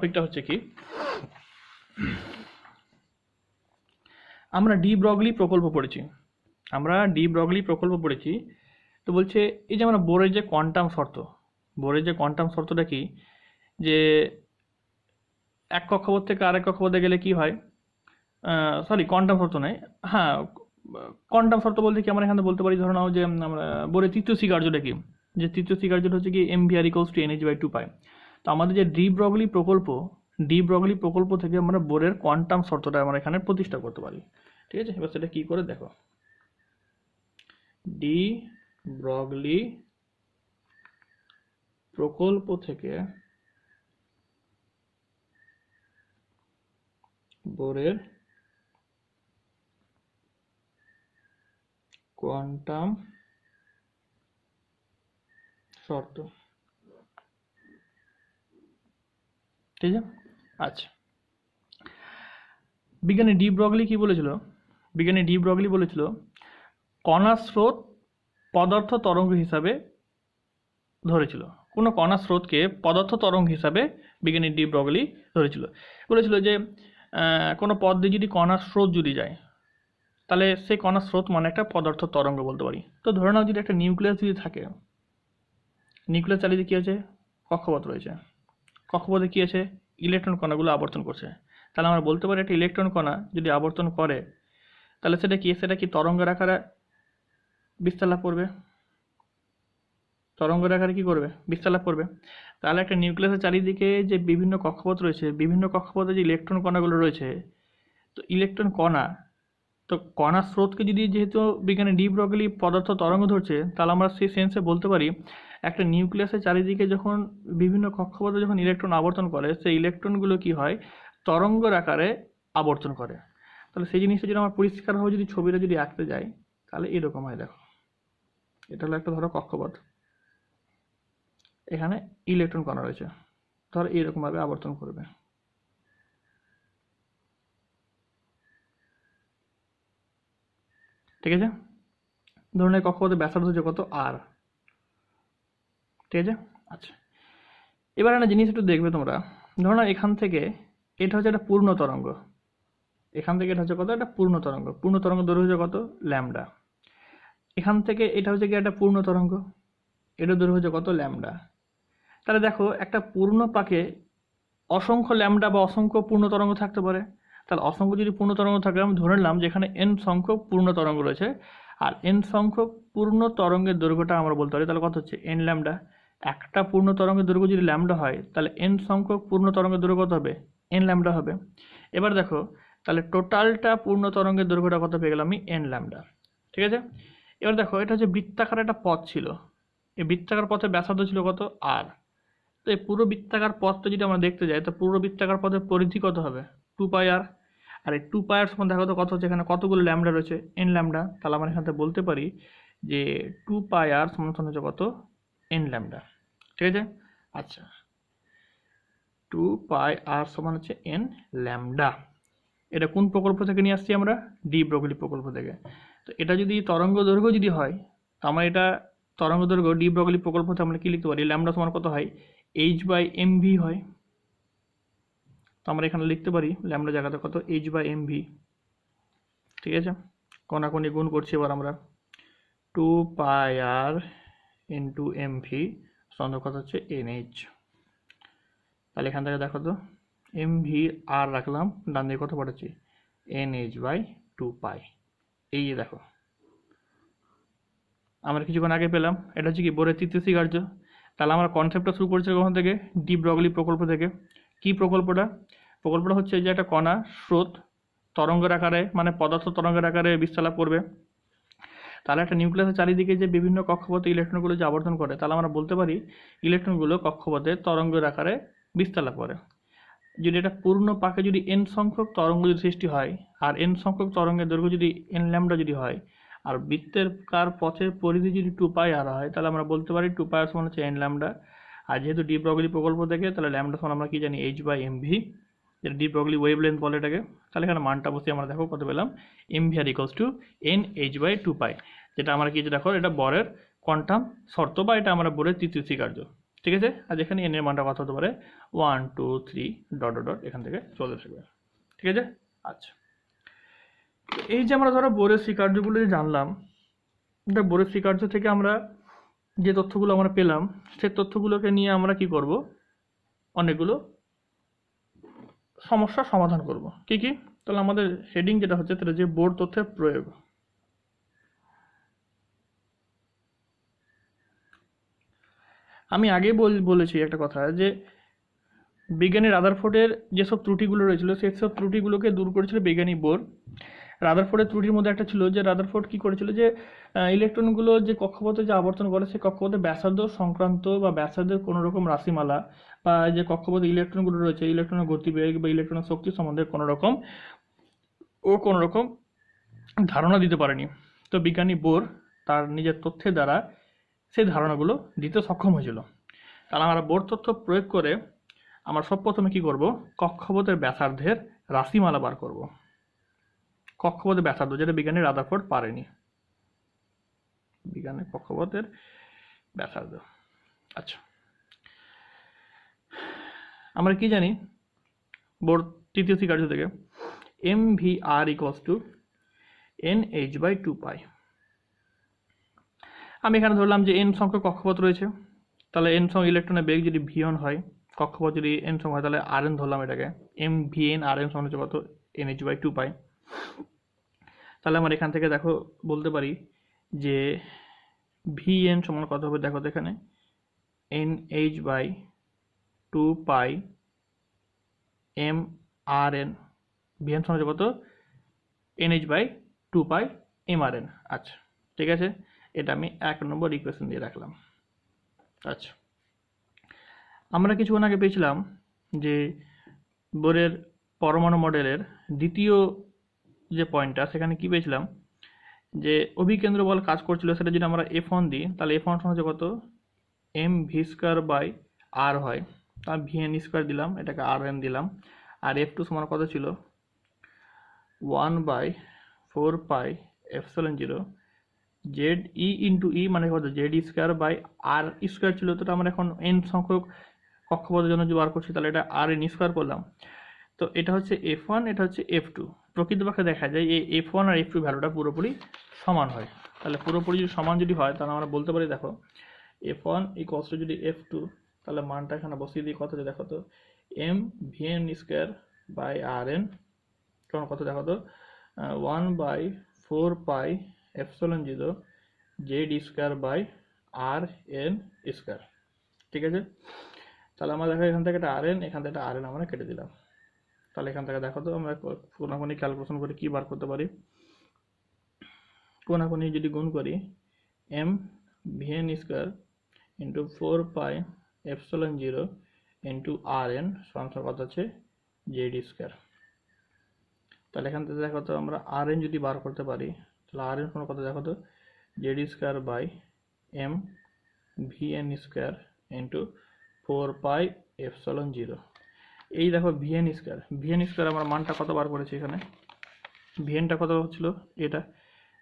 টপিকটা হচ্ছে কি, আমরা ডি ব্রগলি প্রকল্প পড়েছি। তো বলছে এই যে আমরা বোরের যে কোয়ান্টাম শর্তটা কি, যে এক কক্ষপথ থেকে আরেক কক্ষপথে গেলে কি হয়, সরি কোয়ান্টাম শর্ত নয়, হ্যাঁ কোয়ান্টাম শর্ত বলতে কি আমরা এখানে বলতে পারি, ধরে নাও যে আমরা বোরের তৃতীয় স্বীকার্যটা কি, যে তৃতীয় স্বীকার্যটা হচ্ছে কি mvr ইকুয়ালস টু nh/2π। তো আমাদের যে ডি ব্রগলি প্রকল্প থেকে আমরা বোরের কোয়ান্টাম শর্তটা আমরা এখানে প্রতিষ্ঠা করতে পারি। ঠিক আছে, এবার সেটা কি করে দেখো। ডি ব্রগলি প্রকল্প থেকে বোরের কোয়ান্টাম শর্ত, ঠিক আছে। আচ্ছা, বিজ্ঞানী ডি ব্রগলি বলেছিল কণার স্রোত পদার্থ তরঙ্গ হিসাবে ধরেছিল। কোনো কণার স্রোতকে পদার্থ তরঙ্গ হিসাবে বিজ্ঞানী ডি ব্রগলি ধরেছিল। বলেছিল যে কোনো পথ দিয়ে যদি কণার স্রোত যদি যায়, তাহলে সেই কণার স্রোত মানে একটা পদার্থ তরঙ্গ বলতে পারি। তো ধরে নাও যদি একটা নিউক্লিয়াস যদি থাকে, নিউক্লিয়াস চারিদিকে কী আছে, কক্ষপথ রয়েছে, কক্ষপথে কী আছে, ইলেকট্রন কণাগুলো আবর্তন করছে। তাহলে আমরা বলতে পারি একটা ইলেকট্রন কণা যদি আবর্তন করে, তাহলে সেটা কি তরঙ্গের আকারে বিস্তার লাভ করবে, বিস্তার লাভ করবে। তাহলে একটা নিউক্লিয়াসের চারিদিকে যে বিভিন্ন কক্ষপথ রয়েছে, বিভিন্ন কক্ষপথে যে ইলেকট্রন কণাগুলো রয়েছে, তো ইলেকট্রন কণা, তো কণার স্রোতকে যদি যেহেতু বিজ্ঞানী ডি ব্রগলি পদার্থ তরঙ্গ ধরছে, তাহলে আমরা সেই সেন্সে বলতে পারি একটা নিউক্লিয়াসের চারিদিকে যখন বিভিন্ন কক্ষপথে যখন ইলেকট্রন আবর্তন করে, সেই ইলেকট্রনগুলো কি হয়, তরঙ্গের আকারে আবর্তন করে। তাহলে সেই জিনিসটা যদি আমরা পরিষ্কারভাবে যদি ছবিটা যদি আঁকতে যাই, তাহলে এরকম হয়। দেখো, এটা হলো একটা ধরো কক্ষপথ, এখানে ইলেকট্রন কণা রয়েছে, ধরো এইরকমভাবে আবর্তন করবে। ঠিক আছে, ধরুন এই কক্ষপথের ব্যাসার্ধ হচ্ছে কত, আর। ঠিক আছে, আচ্ছা, এবার একটা জিনিস একটু দেখবে তোমরা। ধরো না এখান থেকে এটা হচ্ছে একটা পূর্ণ তরঙ্গ, এখান থেকে এটা হচ্ছে কত, একটা পূর্ণ তরঙ্গ দৈর্ঘ্য হচ্ছে কত, ল্যামডা। এখান থেকে এটা হচ্ছে কি একটা পূর্ণ তরঙ্গ, এটা দৈর্ঘ্য হচ্ছে কত, ল্যামডা। তাহলে দেখো একটা পূর্ণ পাকে অসংখ্য ল্যামডা বা অসংখ্য পূর্ণ তরঙ্গ থাকতে পারে। তাহলে অসংখ্য যদি পূর্ণ তরঙ্গ থাকে, আমি ধরে নিলাম যে এখানে এন সংখ্যক পূর্ণ তরঙ্গ রয়েছে, আর এন সংখ্যক পূর্ণ তরঙ্গের দৈর্ঘ্যটা আমরা বলতে পারি তাহলে কত হচ্ছে, এন ল্যামডা। একটা পূর্ণ তরঙ্গের দৈর্ঘ্য যদি ল্যামডা হয়, তাহলে এন সংখ্যক পূর্ণ তরঙ্গের দৈর্ঘ্য কত হবে, এন ল্যামডা হবে। এবার দেখো, তাহলে টোটালটা পূর্ণ তরঙ্গের দৈর্ঘ্যটা কত পেয়ে গেলাম আমি, এন ল্যামডা। ঠিক আছে, এবার দেখো এটা হচ্ছে বৃত্তাকার একটা পথ ছিল, এই বৃত্তাকার পথে ব্যাসার্ধ ছিল কত, আর। তো এই পুরো বৃত্তাকার পথটা যদি আমরা দেখতে যাই, তো পুরো বৃত্তাকার পথের পরিধি কত হবে, 2πr। আর এই 2πr সমান দেখো তো কত হচ্ছে, এখানে কতগুলো ল্যামডা রয়েছে, এন ল্যামডা। তাহলে আমরা এখান থেকে বলতে পারি যে 2πr সমান হচ্ছে কত, এন ল্যামডা। ঠিক আছে, আচ্ছা, 2πr সমান হচ্ছে এন ল্যামডা। এটা কোন প্রকল্প থেকে নিয়ে আসছি আমরা, ডি ব্রগলি প্রকল্প থেকে। তো এটা যদি তরঙ্গ দৈর্ঘ্য যদি হয়, তো আমরা এটা তরঙ্গ দৈর্ঘ্য ডি ব্রগলি প্রকল্প থেকে আমরা কি লিখতে পারি, ল্যামডা সমান কত হয়, h/mv হয়। তো আমরা এখানে লিখতে পারি ল্যামডা জায়গাতে কত, h/mv। ঠিক আছে, কোনাকুনি গুণ করছি এবার আমরা, 2πr ইন্টু mv সমান কত হচ্ছে, nh। তাহলে এখান থেকে দেখো তো, mv আর রাখলাম, ডান দিকে কত পাঠাচ্ছি, nh/2π। এই যে দেখো, আমরা কিছুক্ষণ আগে পেলাম এটা হচ্ছে কি বোরের তৃতীয় স্বীকার্য। তাহলে আমরা কনসেপ্টটা শুরু করছি কখন থেকে, ডি ব্রগলি প্রকল্প থেকে। কি প্রকল্পটা হচ্ছে যে একটা কণা স্রোত তরঙ্গের আকারে, মানে পদার্থ তরঙ্গের আকারে বিস্তার লাভ করবে। তাহলে একটা নিউক্লিয়াসের চারিদিকে যে বিভিন্ন কক্ষপথে ইলেকট্রনগুলো যে আবর্তন করে, তাহলে আমরা বলতে পারি ইলেকট্রনগুলো কক্ষপথে তরঙ্গের আকারে বিস্তার লাভ করে। যদি এটা পূর্ণ পাকে যদি এন সংখ্যক তরঙ্গ যদি সৃষ্টি হয়, আর এন সংখ্যক তরঙ্গের দৈর্ঘ্য যদি এন ল্যামডা যদি হয়, আর বৃত্তের পথের পরিধি যদি 2πr হয়, তাহলে আমরা বলতে পারি 2πr সমান হচ্ছে এন ল্যামডা। আর যেহেতু ডি ব্রগলি প্রকল্প থেকে, তাহলে ল্যামডা সমান আমরা কি জানি, h/mv, যেটা ডি ব্রগলি ওয়েভলেন্থ বলে এটাকে। তাহলে এখানে মানটা বসে আমরা দেখো কত পেলাম, mvr ইকুয়ালস টু nh/2π, যেটা আমরা কি দেখো, এটা বরের কোয়ান্টাম শর্ত বা এটা আমরা বোরের তৃতীয় স্বীকার্য। ঠিক আছে। আর যেখানে এন এর মানটা কত হতে পারে 1 2 3 ডট ডট ডট এখান থেকে চলে আসবে। ঠিক আছে। আচ্ছা, এই যে আমরা ধরো বোরের স্বীকার্যগুলো যে জানলাম, এটা বোরের স্বীকার্য থেকে আমরা যে তথ্যগুলো আমরা পেলাম, সেই তথ্যগুলোকে নিয়ে আমরা কি করব, অনেকগুলো সমস্যার সমাধান করব। কি কি? তাহলে আমাদের হেডিং যেটা হচ্ছে তাহলে যে বোর তথ্যের প্রয়োগ। আমি আগেই বলেছি একটা কথা যে বিজ্ঞানী রাদারফোর্ডের যেসব ত্রুটিগুলো রয়েছিল সেই সব ত্রুটিগুলোকে দূর করেছিল বিজ্ঞানী বোর। রাদারফোর্ডের ত্রুটির মধ্যে একটা ছিল যে রাদারফোর্ড কি করেছিল যে ইলেকট্রনগুলো যে কক্ষপথে যে আবর্তন করে সেই কক্ষপথের ব্যাসার্ধ সংক্রান্ত বা ব্যাসার্ধের কোনো রকম রাশিমালা বা যে কক্ষপথে ইলেকট্রনগুলো রয়েছে ইলেকট্রনের গতিবেগ বা ইলেকট্রনের শক্তি সম্বন্ধে কোনো রকম ধারণা দিতে পারেনি। তো বিজ্ঞানী বোর তার নিজের তথ্যের দ্বারা সেই ধারণাগুলো দিতে সক্ষম হয়েছিল। তাহলে আমরা বোর তথ্য প্রয়োগ করে আমরা সব প্রথমে কি করব, কক্ষপথের ব্যাসার্ধের রাশিমালা বার করব। কক্ষপথের ব্যাসার্ধ যেটা বিজ্ঞানী রাদারফোর্ড পারেনি, বিজ্ঞানের কক্ষপথের ব্যাসার্ধ। আচ্ছা, আমরা কি জানি বোর তৃতীয় স্বীকার্য থেকে m v r equals to n h by 2 pi. আমি এখানে ধরলাম যে এন সংখ্যক কক্ষপথ রয়েছে, তাহলে এন সংখ্যক ইলেকট্রনের বেগ যদি ভি1 হয়, কক্ষপথ যদি এন সংখ্যক হয়, তাহলে আর এন ধরলাম এটাকে, এম ভি এন আর এন সমান হচ্ছে কত, এন এইচ বাই 2 পাই। তাহলে আমরা এখান থেকে দেখো বলতে পারি যে ভি এন সমান কত হবে, দেখো তো এখানে n h by 2 pi m r n, v n সমান হচ্ছে কত, n h by 2 pi m r n. আচ্ছা, ঠিক আছে, এটা আমি 1 নম্বর ইকুয়েশন দিয়ে রাখলাম। আচ্ছা, আমরা কিছুক্ষণ আগে পেয়েছিলাম যে বোরের পরমাণু মডেলের দ্বিতীয় যে পয়েন্টটা, সেখানে কি পেয়েছিলাম যে অভিকেন্দ্র বল কাজ করছিল, সেটা যদি আমরা F1 দিই তাহলে F1 সমান হচ্ছে কত, এম ভি স্কোয়ার বাই আর হয়, তার ভি এন স্কোয়ার দিলাম, এটাকে আর এন দিলাম। আর F2 সমান কত ছিল, 1/4 pi epsilon 0 z e into e মানে কত, z square by r square ছিল, তো আমরা এখন এন সংখ্যক কক্ষপথের জন্য যে বার করছি তাহলে এটা আর এন স্কোয়ার করলাম। তো এটা হচ্ছে F1, এটা হচ্ছে F2। প্রকৃতপক্ষে দেখা যায় এই F1 আর F2 ভ্যালুটা পুরোপুরি সমান হয়। তাহলে পুরোপুরি যদি সমান যদি হয় তাহলে আমরা বলতে পারি, দেখো F1 ইকুয়ালস টু যদি F2, তাহলে মানটা এখানে বসিয়ে দিয়ে কত হচ্ছে, দেখো তো m V N square by r N সমান কত, দেখো তো 1/4 pi epsilon 0 z square by r n square. ঠিক আছে, তাহলে আমরা দেখো এখান থেকে একটা আর এন, এখান থেকে একটা আর এন আমরা কেটে দিলাম। তাহলে এখান থেকে দেখো তো আমরা কোনাকুনি ক্যালকুলেশন করে কি বার করতে পারি, কোনাকুনি যদি গুণ করি M V N square into 4 pi epsilon 0 into R N সমান কত আছে, জেড স্কোয়ার। তাহলে এখান থেকে দেখো তো আমরা আর এন যদি বার করতে পারি তাহলে আর এন সমান কত, দেখো তো z square by m V N square into 4 pi epsilon 0। এই দেখো ভিএন স্কোয়ার আমরা মানটা কত বার করেছি, এখানে ভিএনটা কত ছিল এটা,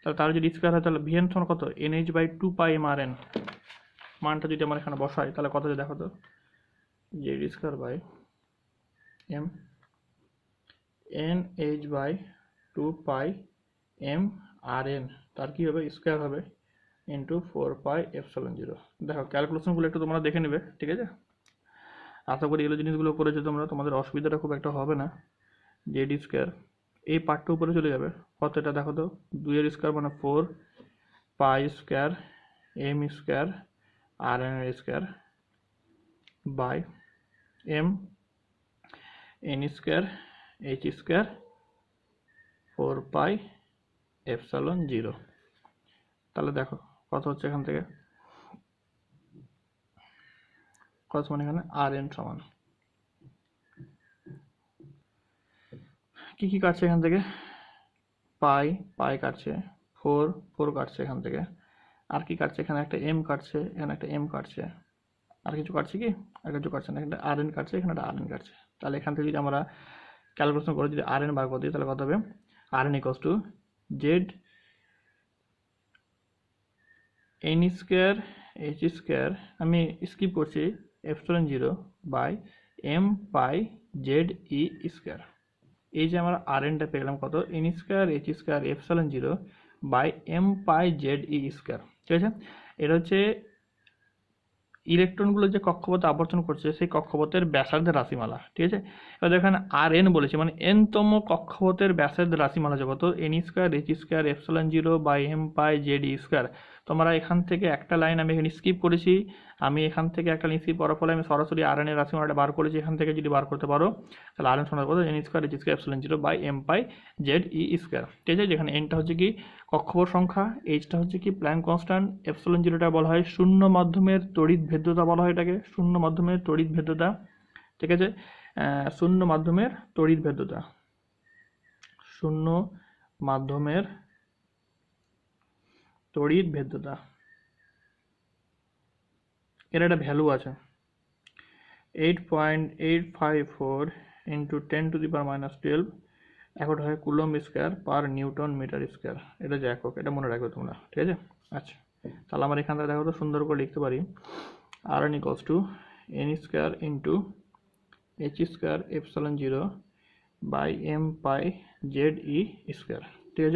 তাহলে তার যদি স্কোয়ার হয় তাহলে ভিএন সমান কত, n h by 2 pi m r n. মানটা যদি আমরা এখানে বসাই তাহলে কত, দেখো তো z square by m n h by 2 pi m r n, তার কি হবে, স্কোয়ার হবে ইন্টু 4 পাই এপসিলন 0। দেখো ক্যালকুলেশনগুলো একটু তোমরা দেখে নেবে, ঠিক আছে। আশা করি এগুলো জিনিসগুলো করেছো তোমরা, তোমাদের অসুবিধাটা খুব একটা হবে না। জেড স্কোয়ার এই পার্টটা উপরে চলে যাবে, কত এটা দেখো তো, 2 এর স্কোয়ার মানে 4 pi square m square r n এর square by m n square H square 4 pi epsilon 0। তাহলে দেখো কত হচ্ছে এখান থেকে, কত সমান এখানে আর এন সমান কি কি কাটছে এখান থেকে, পাই কাটছে, 4 কাটছে এখান থেকে, আর কি কাটছে, এখানে একটা এম কাটছে, এখানে একটা এম কাটছে, আর কিছু কাটছে কি, আর কিছু কাটছে না, এখানে আর এন কাটছে, এখানে একটা আর এন কাটছে। তাহলে এখান থেকে যদি আমরা ক্যালকুলেশন করে যদি আর এন বার করে দিই তাহলে কত হবে, R N equals to Z N square H square, আমি স্কিপ করছি epsilon zero by M pi Z E square. এই যে আমরা আর এনটা পেয়ে গেলাম কত, N square H square epsilon zero by M pi Z E square. ঠিক আছে, এটা হচ্ছে ইলেকট্রনগুলো যে কক্ষপথে আবর্তন করছে সেই কক্ষপথের ব্যাসার্ধের রাশিমালা। ঠিক আছে, এবার দেখেন আর এন বলেছে, মানে এনতম কক্ষপথের ব্যাসার্ধের রাশিমালা কত, N square H square epsilon zero by M pi Z E square. তোমরা এখান থেকে একটা লাইন আমি এখানে স্কিপ করেছি, আমি এখান থেকে একটা লাইন স্কিপ করার ফলে আমি সরাসরি আর এন এর রাশিমালাটা বার করেছি। এখান থেকে যদি বার করতে পারো তাহলে আর এন সমান কত, N square H square epsilon zero by M pi Z E square. ঠিক আছে, যেখানে এনটা হচ্ছে কি কক্ষপথ সংখ্যা, এইচটা হচ্ছে কি প্ল্যাঙ্ক কনস্ট্যান্ট, এপসিলন জিরোটা বলা হয় শূন্য মাধ্যমের তড়িৎ ভেদ্যতা বলা হয় এটাকে, শূন্য মাধ্যমের তড়িৎ ভেদ্যতা। ঠিক আছে, শূন্য মাধ্যমের তড়িৎ ভেদ্যতা, শূন্য মাধ্যমের তড়িৎ ভেদ্যতা, এর একটা ভ্যালু আছে 8.854 ইন্টু 10⁻⁻12 এখন হয় coulomb square per newton metre square. এটা যে একক, এটা মনে রাখবে তোমরা। ঠিক আছে, আচ্ছা তাহলে আমার এখান থেকে দেখো তো সুন্দর করে লিখতে পারি R N equals to N square into H square epsilon zero by M pi Z E square. ঠিক আছে।